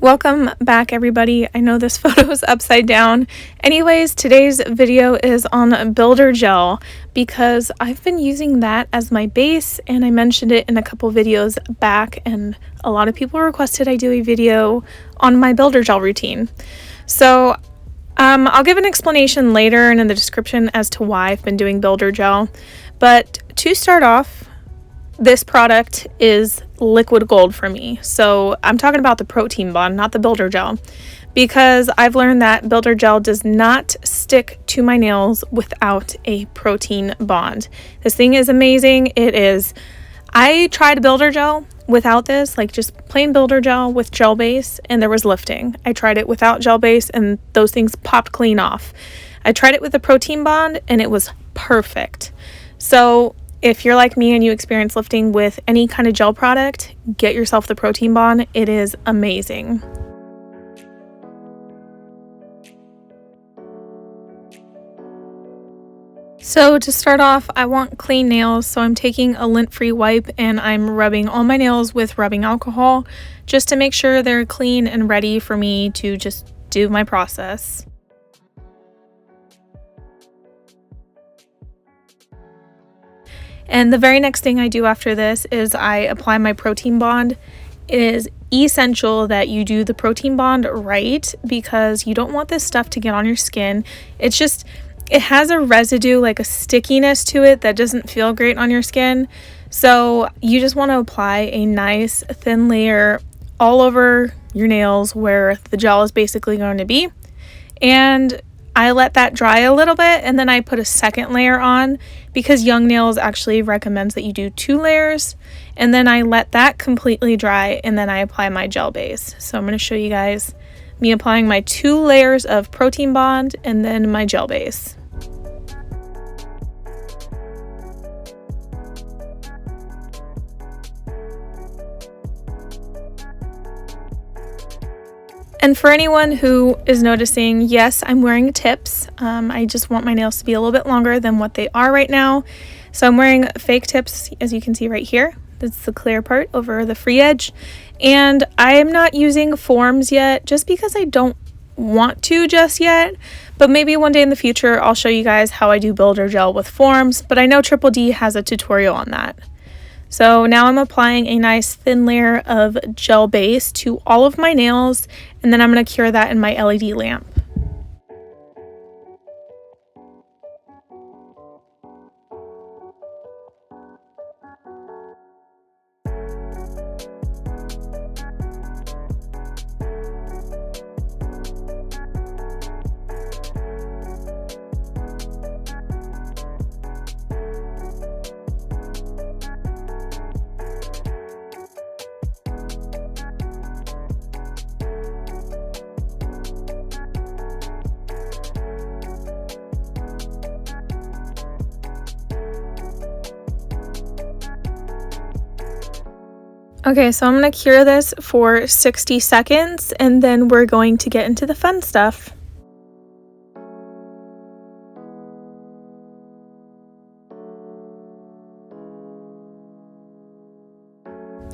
Welcome back, everybody. I know this photo is upside down. Anyways, today's video is on Builder Gel because I've been using that as my base, and I mentioned it in a couple videos back, and a lot of people requested I do a video on my Builder Gel routine. So I'll give an explanation later and in the description as to why I've been doing Builder Gel. But to start off, this product is liquid gold for me. So I'm talking about the protein bond, not the Builder Gel, because I've learned that Builder Gel does not stick to my nails without a protein bond. This thing is amazing. It is. I tried Builder Gel without this, like just plain Builder Gel with gel base, and there was lifting. I tried it without gel base and those things popped clean off. I tried it with a protein bond and it was perfect. So if you're like me and you experience lifting with any kind of gel product, get yourself the protein bond. It is amazing. So to start off, I want clean nails, so I'm taking a lint-free wipe and I'm rubbing all my nails with rubbing alcohol just to make sure they're clean and ready for me to just do my process. And the very next thing I do after this is I apply my protein bond. It is essential that you do the protein bond right because you don't want this stuff to get on your skin. It has a residue, like a stickiness to it that doesn't feel great on your skin. So you just want to apply a nice thin layer all over your nails where the gel is basically going to be. And I let that dry a little bit and then I put a second layer on because Young Nails actually recommends that you do 2 layers, and then I let that completely dry and then I apply my gel base. So I'm going to show you guys me applying my 2 layers of protein bond and then my gel base. And for anyone who is noticing, yes, I'm wearing tips. I just want my nails to be a little bit longer than what they are right now. So I'm wearing fake tips, as you can see right here. That's the clear part over the free edge. And I am not using forms yet, just because I don't want to just yet. But maybe one day in the future, I'll show you guys how I do Builder Gel with forms. But I know Triple D has a tutorial on that. So now I'm applying a nice thin layer of gel base to all of my nails, and then I'm going to cure that in my LED lamp. Okay, so I'm going to cure this for 60 seconds and then we're going to get into the fun stuff.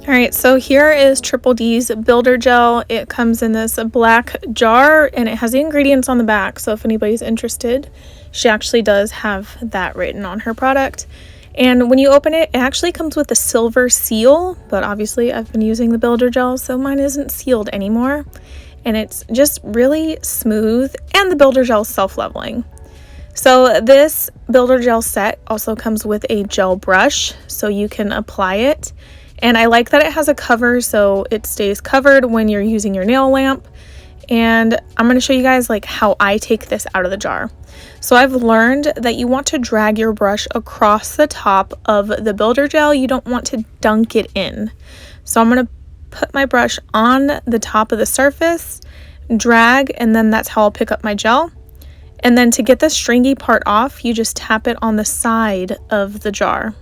Alright, so here is Triple D's Builder Gel. It comes in this black jar and it has the ingredients on the back, so if anybody's interested, she actually does have that written on her product. And when you open it, it actually comes with a silver seal, but obviously I've been using the Builder Gel, so mine isn't sealed anymore. And it's just really smooth, and the Builder Gel is self-leveling. So this Builder Gel set also comes with a gel brush, so you can apply it. And I like that it has a cover, so it stays covered when you're using your nail lamp. And I'm going to show you guys like how I take this out of the jar. So I've learned that you want to drag your brush across the top of the Builder Gel. You don't want to dunk it in. So I'm going to put my brush on the top of the surface, drag, and then that's how I'll pick up my gel. And then to get the stringy part off, you just tap it on the side of the jar.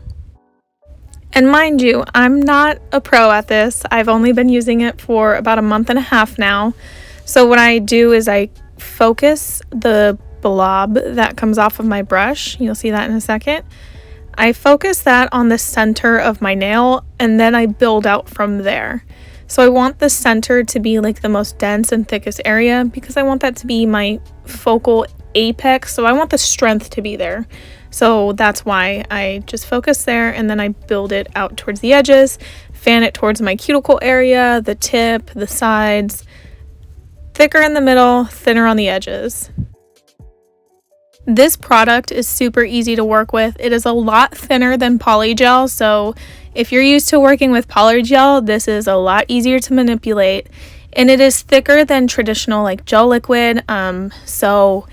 And mind you, I'm not a pro at this. I've only been using it for about a month and a half now. So what I do is I focus the blob that comes off of my brush. You'll see that in a second. I focus that on the center of my nail and then I build out from there. So I want the center to be like the most dense and thickest area because I want that to be my focal apex. So I want the strength to be there. So that's why I just focus there, and then I build it out towards the edges, fan it towards my cuticle area, the tip, the sides, thicker in the middle, thinner on the edges. This product is super easy to work with. It is a lot thinner than polygel, so if you're used to working with polygel, this is a lot easier to manipulate. And it is thicker than traditional like gel liquid, so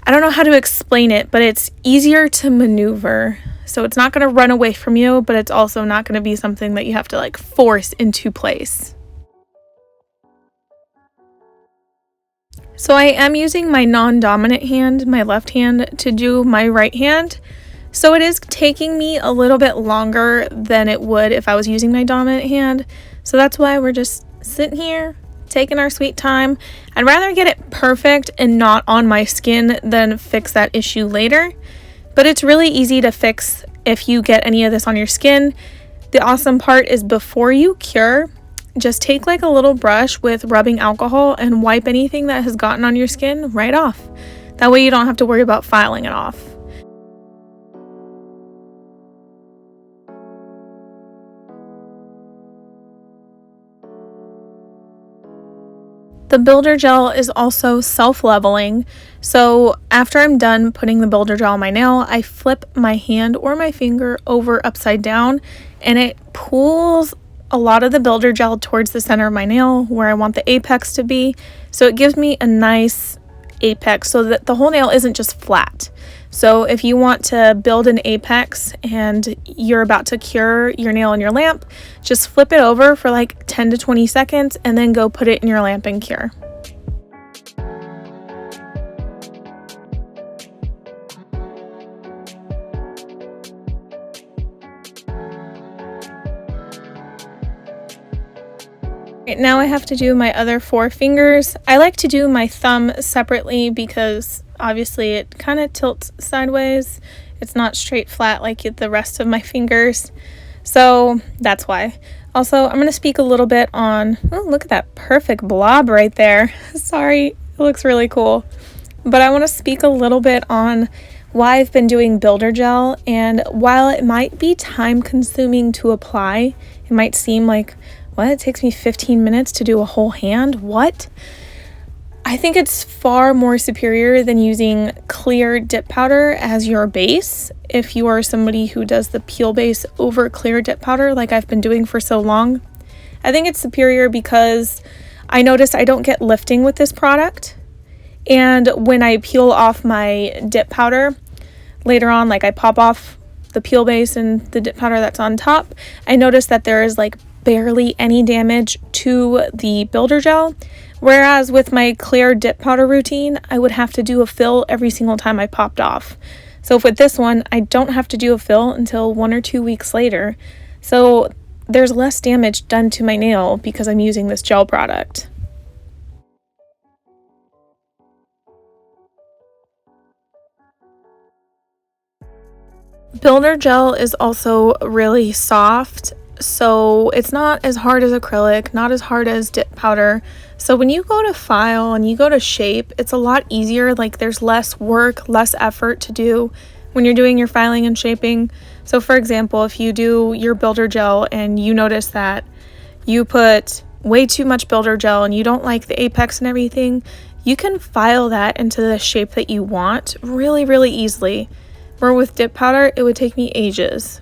I don't know how to explain it, but it's easier to maneuver. So it's not going to run away from you, but it's also not going to be something that you have to like force into place. So I am using my non-dominant hand, my left hand, to do my right hand. So it is taking me a little bit longer than it would if I was using my dominant hand. So that's why we're just sitting here, taking our sweet time. I'd rather get it perfect and not on my skin than fix that issue later. But it's really easy to fix if you get any of this on your skin. The awesome part is before you cure, just take like a little brush with rubbing alcohol and wipe anything that has gotten on your skin right off. That way you don't have to worry about filing it off. The builder gel is also self-leveling, so after I'm done putting the builder gel on my nail, I flip my hand or my finger over upside down, and it pulls a lot of the builder gel towards the center of my nail where I want the apex to be. So it gives me a nice apex so that the whole nail isn't just flat. So if you want to build an apex and you're about to cure your nail in your lamp, just flip it over for like 10 to 20 seconds and then go put it in your lamp and cure. Right, now I have to do my other 4 fingers. I like to do my thumb separately because obviously it kind of tilts sideways. It's not straight flat like the rest of my fingers. So that's why. Also, I'm going to speak a little bit on, oh, look at that perfect blob right there. Sorry, it looks really cool. But I want to speak a little bit on why I've been doing builder gel, and while it might be time consuming to apply, it might seem like, what, it takes me 15 minutes to do a whole hand? What? I think it's far more superior than using clear dip powder as your base if you are somebody who does the peel base over clear dip powder like I've been doing for so long. I think it's superior because I notice I don't get lifting with this product, and when I peel off my dip powder later on, like I pop off the peel base and the dip powder that's on top, I notice that there is like barely any damage to the builder gel, whereas with my clear dip powder routine I would have to do a fill every single time I popped off. So with this one I don't have to do a fill until 1 or 2 weeks later, so there's less damage done to my nail because I'm using this gel product. Builder gel is also really soft, so it's not as hard as acrylic, not as hard as dip powder. So when you go to file and you go to shape, it's a lot easier. Like there's less work, less effort to do when you're doing your filing and shaping. So for example, if you do your builder gel and you notice that you put way too much builder gel and you don't like the apex and everything, you can file that into the shape that you want really, really easily. Where with dip powder, it would take me ages.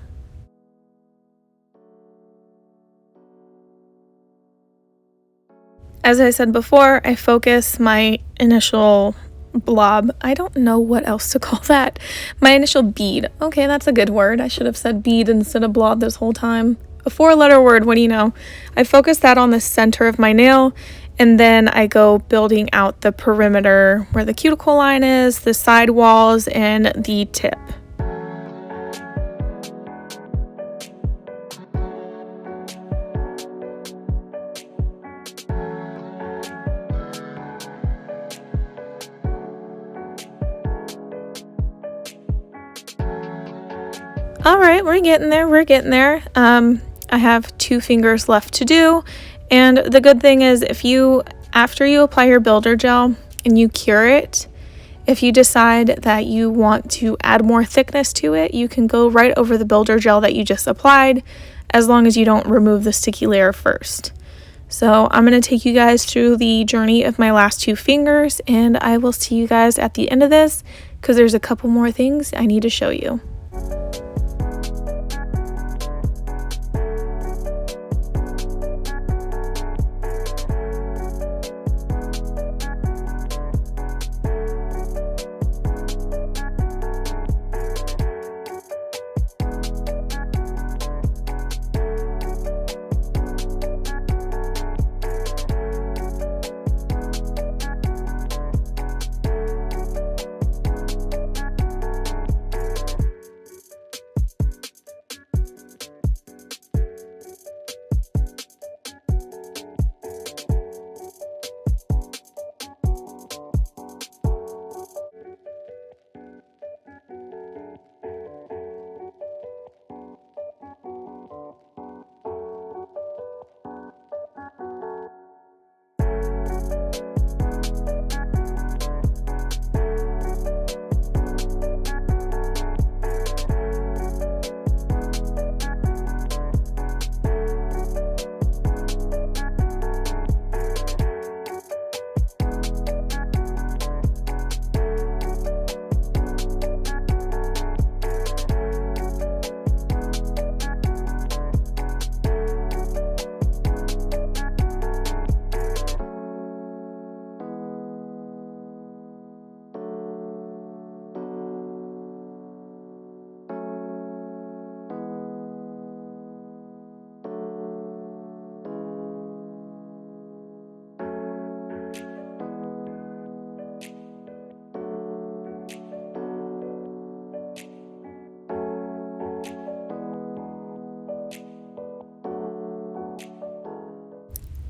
As I said before, I focus my initial blob. I don't know what else to call that. My initial bead. Okay, that's a good word. I should have said bead instead of blob this whole time. A 4-letter word, what do you know? I focus that on the center of my nail, and then I go building out the perimeter where the cuticle line is, the side walls, and the tip. All right, we're getting there. I have 2 fingers left to do, And the good thing is after you apply your builder gel and you cure it, if you decide that you want to add more thickness to it, you can go right over the builder gel that you just applied, as long as you don't remove the sticky layer first. So I'm going to take you guys through the journey of my last 2 fingers, and I will see you guys at the end of this because there's a couple more things I need to show you.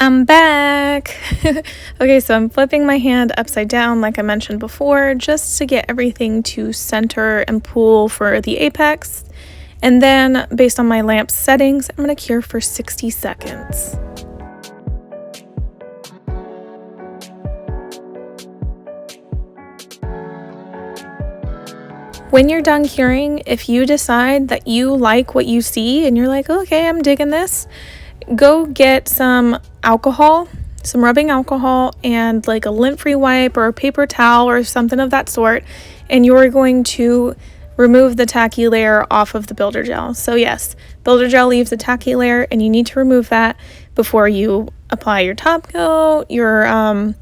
I'm back. Okay, so I'm flipping my hand upside down like I mentioned before, just to get everything to center and pool for the apex. And then, based on my lamp settings, I'm going to cure for 60 seconds. When you're done curing, if you decide that you like what you see and you're like, okay, I'm digging this, go get some alcohol, some rubbing alcohol, and like a lint-free wipe or a paper towel or something of that sort, and you're going to remove the tacky layer off of the builder gel. So yes, builder gel leaves a tacky layer and you need to remove that before you apply your top coat, your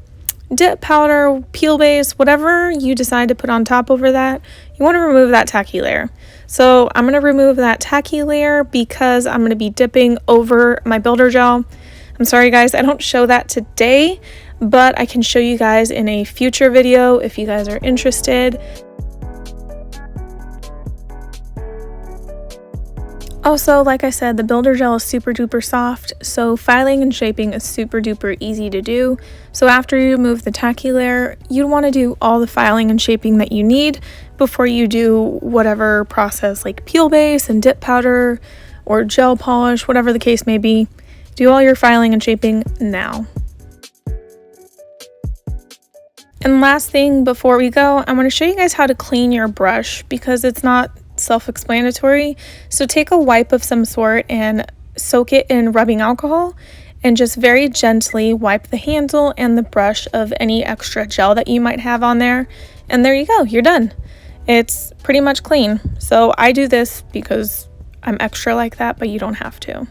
dip powder, peel base, whatever you decide to put on top over that. You want to remove that tacky layer. So I'm going to remove that tacky layer because I'm going to be dipping over my builder gel. I'm sorry guys, I don't show that today, but I can show you guys in a future video if you guys are interested. Also, like I said, the builder gel is super duper soft, so filing and shaping is super duper easy to do. So after you remove the tacky layer, you'd want to do all the filing and shaping that you need before you do whatever process like peel base and dip powder or gel polish, whatever the case may be. Do all your filing and shaping now. And last thing before we go, I want to show you guys how to clean your brush because it's not self-explanatory. So take a wipe of some sort and soak it in rubbing alcohol and just very gently wipe the handle and the brush of any extra gel that you might have on there. And there you go, you're done. It's pretty much clean. So I do this because I'm extra like that, but you don't have to.